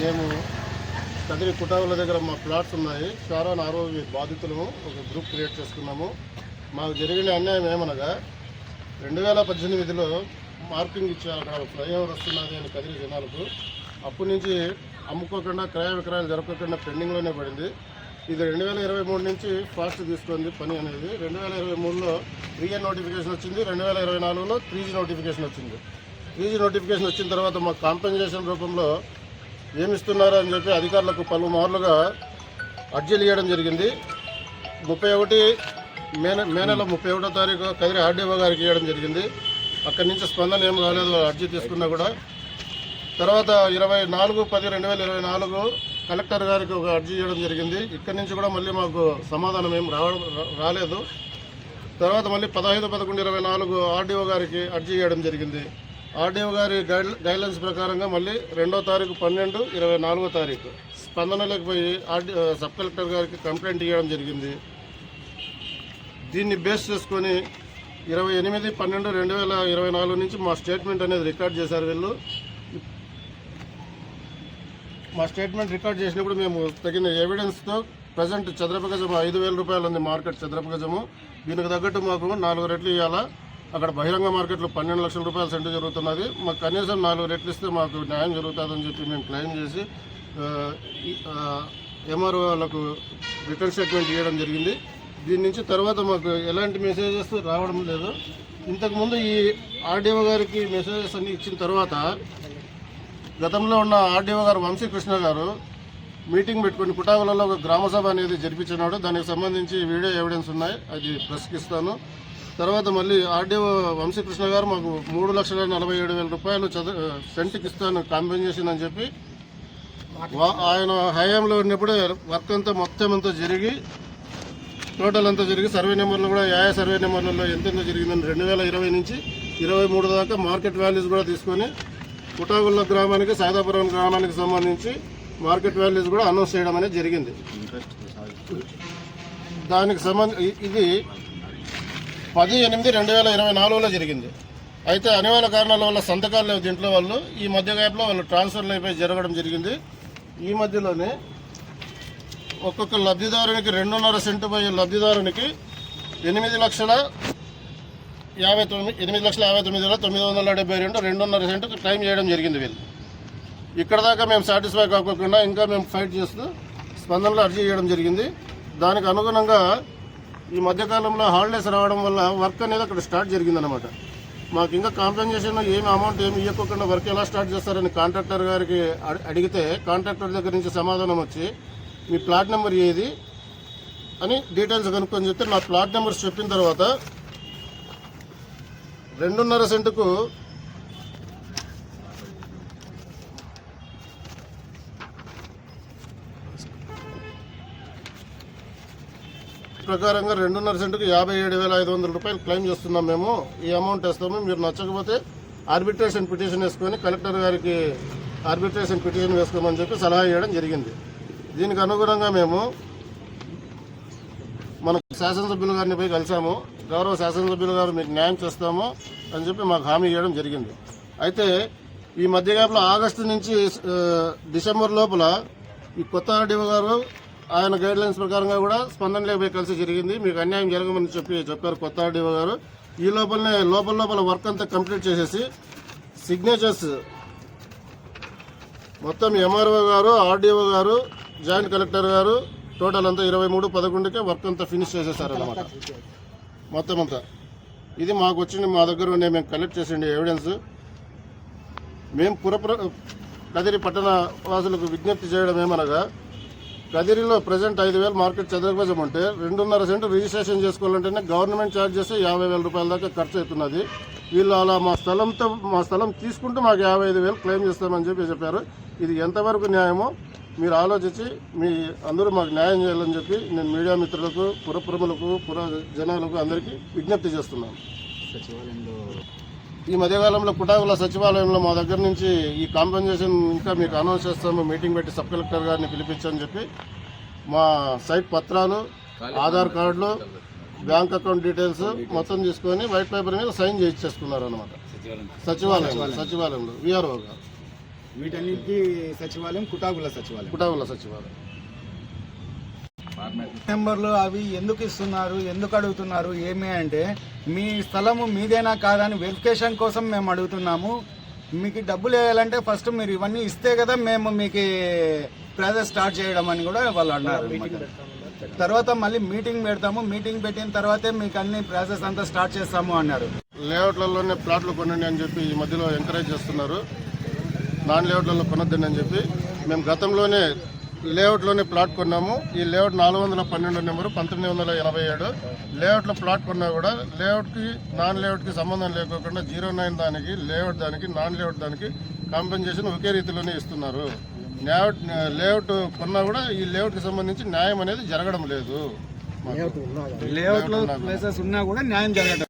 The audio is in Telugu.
మేము కదిరి కుటావుల దగ్గర మా ప్లాట్స్ ఉన్నాయి. షారాన్ ఆరోగ్య బాధితులను ఒక గ్రూప్ క్రియేట్ చేసుకున్నాము. మాకు జరిగిన అన్యాయం ఏమనగా 2018లో మార్కింగ్ ఇచ్చారు. అక్కడ ఫ్లైఓవర్ వస్తున్నది అని కదిరి జనాలకు. అప్పటి నుంచి అమ్ముకోకుండా క్రయ విక్రయాలు జరపకుండా పెండింగ్లోనే పడింది. ఇది 2023 నుంచి ఫాస్ట్ తీసుకుంది పని అనేది. 2023లో 3A నోటిఫికేషన్ వచ్చింది. 2024లో 3G నోటిఫికేషన్ వచ్చింది. 3G నోటిఫికేషన్ వచ్చిన తర్వాత మాకు కాంపెన్సేషన్ రూపంలో ఏమిస్తున్నారు అని చెప్పి అధికారులకు పలుమార్లుగా అర్జీలు ఇవ్వడం జరిగింది. 31 మే నెల 31వ తారీఖు కదిరి ఆర్డీఓ గారికి ఇవ్వడం జరిగింది. అక్కడి నుంచి స్పందన ఏం రాలేదు. అర్జీ తీసుకున్నా కూడా తర్వాత 24/10/2024 కలెక్టర్ గారికి ఒక అర్జీ ఇవ్వడం జరిగింది. ఇక్కడి నుంచి కూడా మళ్ళీ మాకు సమాధానం ఏం రాలేదు. తర్వాత మళ్ళీ 15/11/24 ఆర్డీఓ గారికి అర్జీ ఇవ్వడం జరిగింది. ఆర్డీఓ గారి గైడ్లైన్స్ ప్రకారంగా మళ్ళీ 2వ తారీఖు 12/24వ తారీఖు స్పందనలోకి పోయి సబ్ కలెక్టర్ గారికి కంప్లైంట్ ఇవ్వడం జరిగింది. దీన్ని బేస్ చేసుకొని 28/12/2024 నుంచి మా స్టేట్మెంట్ అనేది రికార్డ్ చేశారు వీళ్ళు. మా స్టేట్మెంట్ రికార్డ్ చేసినప్పుడు మేము తగిన ఎవిడెన్స్తో ప్రజెంట్ చదరపు గజము 5,000 రూపాయలు ఉంది మార్కెట్ చదరపు గజము. దీనికి తగ్గట్టు మాకు 4 రెట్లు ఇవ్వాలా. అక్కడ బహిరంగ మార్కెట్లో 12 లక్షల రూపాయలు సెంటు జరుగుతున్నది. మాకు కనీసం 4 రెట్లు ఇస్తే మాకు న్యాయం జరుగుతుందని చెప్పి మేము క్లెయిమ్ చేసి ఎంఆర్ఓ వాళ్ళకు రిటర్న్ స్టేట్మెంట్ ఇవ్వడం జరిగింది. దీని నుంచి తర్వాత మాకు ఎలాంటి మెసేజెస్ రావడం లేదు. ఇంతకుముందు ఈ ఆర్డీఓ గారికి మెసేజెస్ అన్ని ఇచ్చిన తర్వాత గతంలో ఉన్న ఆర్డీఓ గారు వంశీకృష్ణ గారు మీటింగ్ పెట్టుకుని కుటావులలో ఒక గ్రామసభ అనేది జరిపించినాడు. దానికి సంబంధించి వీడియో ఎవిడెన్స్ ఉన్నాయి, అది ప్రెస్కి ఇస్తాను. తర్వాత మళ్ళీ ఆర్డీఓ వంశీకృష్ణ గారు మాకు 3,47,000 రూపాయలు సెంటుకి ఇస్తాను కాంపెన్సేషన్ అని చెప్పి ఆయన హయాంలో ఉన్నప్పుడే వర్క్ అంతా మొత్తం అంతా జరిగి టోటల్ అంతా జరిగి సర్వే నెంబర్లు కూడా సర్వే నెంబర్లలో ఎంతెంత జరిగిందని 2020 నుంచి 23 దాకా మార్కెట్ వాల్యూస్ కూడా తీసుకొని కుటాగుళ్ళ గ్రామానికి సాదాపురం గ్రామానికి సంబంధించి మార్కెట్ వాల్యూస్ కూడా అనౌన్స్ చేయడం అనేది జరిగింది. దానికి ఇది 10/8/2024లో జరిగింది. అయితే అనివార్య కారణాల వల్ల సంతకాలు లేవు దీంట్లో. వాళ్ళు ఈ మధ్య గ్యాప్లో వాళ్ళు ట్రాన్స్ఫర్లు అయిపోయి జరగడం జరిగింది. ఈ మధ్యలోనే ఒక్కొక్క లబ్ధిదారునికి 2.5 సెంటు పోయే లబ్ధిదారునికి 8,59,972 2.5 సెంటుకు క్లెయిమ్ చేయడం జరిగింది వీళ్ళు. ఇక్కడ దాకా మేము సాటిస్ఫై కాకుండా ఇంకా మేము ఫైట్ చేస్తూ స్పందనలో అర్జీ చేయడం జరిగింది. దానికి అనుగుణంగా ఈ మధ్యకాలంలో హాలిడేస్ రావడం వల్ల వర్క్ అనేది అక్కడ స్టార్ట్ జరిగిందనమాట. మాకు ఇంకా కాంపెన్సేషన్ ఏమి అమౌంట్ ఏమి ఇవ్వకుండా వర్క్ ఎలా స్టార్ట్ చేస్తారని కాంట్రాక్టర్ గారికి అడిగితే కాంట్రాక్టర్ దగ్గర నుంచి సమాధానం వచ్చి మీ ప్లాట్ నెంబర్ ఏది అని డీటెయిల్స్ కనుక్కొని చెప్తే నా ప్లాట్ నెంబర్స్ చెప్పిన తర్వాత 2.5 సెంటుకు ప్రకారంగా 2.5 సెంటుకు 57,500 రూపాయలు క్లెయిమ్ చేస్తున్నాం. మేము ఈ అమౌంట్ వేస్తాము, మీరు నచ్చకపోతే ఆర్బిట్రేషన్ పిటిషన్ వేసుకొని కలెక్టర్ గారికి ఆర్బిట్రేషన్ పిటిషన్ వేసుకోమని చెప్పి సలహా ఇవ్వడం జరిగింది. దీనికి అనుగుణంగా మేము మన శాసనసభ్యుల గారిని పోయి కలిసాము. గౌరవ శాసనసభ్యులు గారు మీకు న్యాయం చేస్తాము అని చెప్పి మాకు హామీ ఇవ్వడం జరిగింది. అయితే ఈ మధ్య గ్యాప్లో ఆగస్టు నుంచి డిసెంబర్ లోపల ఈ కొత్త ఆర్డీఓ గారు ఆయన గైడ్లైన్స్ ప్రకారంగా కూడా స్పందనలోకి పోయి కలిసి జరిగింది. మీకు అన్యాయం జరగమని చెప్పారు కొత్త ఆర్డీఓ గారు. ఈ లోపల వర్క్ అంతా కంప్లీట్ చేసేసి సిగ్నేచర్స్ మొత్తం ఎంఆర్ఓ గారు, ఆర్డీఓ గారు, జాయింట్ కలెక్టర్ గారు టోటల్ అంతా 23/11కే వర్క్ అంతా ఫినిష్ చేసేసారనమాట మొత్తం అంతా. ఇది మాకు వచ్చింది, మా దగ్గర ఉండే మేము కలెక్ట్ చేసిండే ఎవిడెన్స్. మేము కదిరి పట్టణ వాసులకు విజ్ఞప్తి చేయడం ఏమనగా కదిరిలో ప్రజెంట్ 5,000 మార్కెట్ చదరపు గజం ఉంటే 2.5 సెంటు రిజిస్ట్రేషన్ చేసుకోవాలంటేనే గవర్నమెంట్ ఛార్జ్ చేస్తే 50,000 రూపాయల దాకా ఖర్చు అవుతున్నది. వీళ్ళు అలా మా స్థలం తీసుకుంటూ మాకు 55,000 క్లెయిమ్ చేస్తామని చెప్పారు. ఇది ఎంతవరకు న్యాయమో మీరు ఆలోచించి మీ అందరూ మాకు న్యాయం చేయాలని చెప్పి నేను మీడియా మిత్రులకు, పురప్రములకు, జనాలకు అందరికీ విజ్ఞప్తి చేస్తున్నాను. ఈ మధ్యకాలంలో కుటాగుల సచివాలయంలో మా దగ్గర నుంచి ఈ కాంపెన్సేషన్ ఇంకా మీకు అనౌన్స్ చేస్తాము, మీటింగ్ పెట్టి సబ్ కలెక్టర్ గారిని పిలిపించని చెప్పి మా సైట్ పత్రాలు, ఆధార్ కార్డులు, బ్యాంక్ అకౌంట్ డీటెయిల్స్ మొత్తం తీసుకొని వైట్ పేపర్ మీద సైన్ చేయించేసుకున్నారు అనమాట సచివాలయంలో వీఆర్ఓ గారు. వీటన్నిటికీ సచివాలయం కుటాగుల సచివాలయం. కుటావుల సచివాలయం. నెంబర్లు అవి ఎందుకు ఇస్తున్నారు, ఎందుకు అడుగుతున్నారు ఏమి అంటే, మీ స్థలము మీదేనా కాదని వెరిఫికేషన్ కోసం మేము అడుగుతున్నాము. మీకు డబ్బులు వేయాలంటే ఫస్ట్ మీరు ఇవన్నీ ఇస్తే కదా మేము మీకు ప్రాసెస్ స్టార్ట్ చేయడం అని కూడా వాళ్ళు అన్నారు. తర్వాత మళ్ళీ మీటింగ్ పెడతాము, మీటింగ్ పెట్టిన తర్వాతే మీకు అన్ని ప్రాసెస్ అంతా స్టార్ట్ చేస్తాము అన్నారు. లేఅవుట్లలోనే ప్లాట్లు కొనండి అని చెప్పి ఈ మధ్యలో ఎంకరేజ్ చేస్తున్నారు. నాన్ లేఅవుట్లలో కొనొద్దండి అని చెప్పి మేము గతంలోనే లేఅవుట్లోనే ప్లాట్ కొన్నాము. ఈ లేఅవుట్ 412 నెంబరు 1987 లేఅవుట్లో ప్లాట్ కొన్నా కూడా లేఅవుట్కి నాన్ లేఅవుట్కి సంబంధం లేకోకుండా 09 దానికి లేఅవుట్ దానికి నాన్ లేఅవుట్ దానికి కాంపెన్సేషన్ ఒకే రీతిలోనే ఇస్తున్నారు. లేఅవుట్ కొన్నా కూడా ఈ లేఅవుట్కి సంబంధించి న్యాయం అనేది జరగడం లేదు. లేఅవుట్లో ప్లేసెస్ ఉన్నా కూడా న్యాయం జరగడం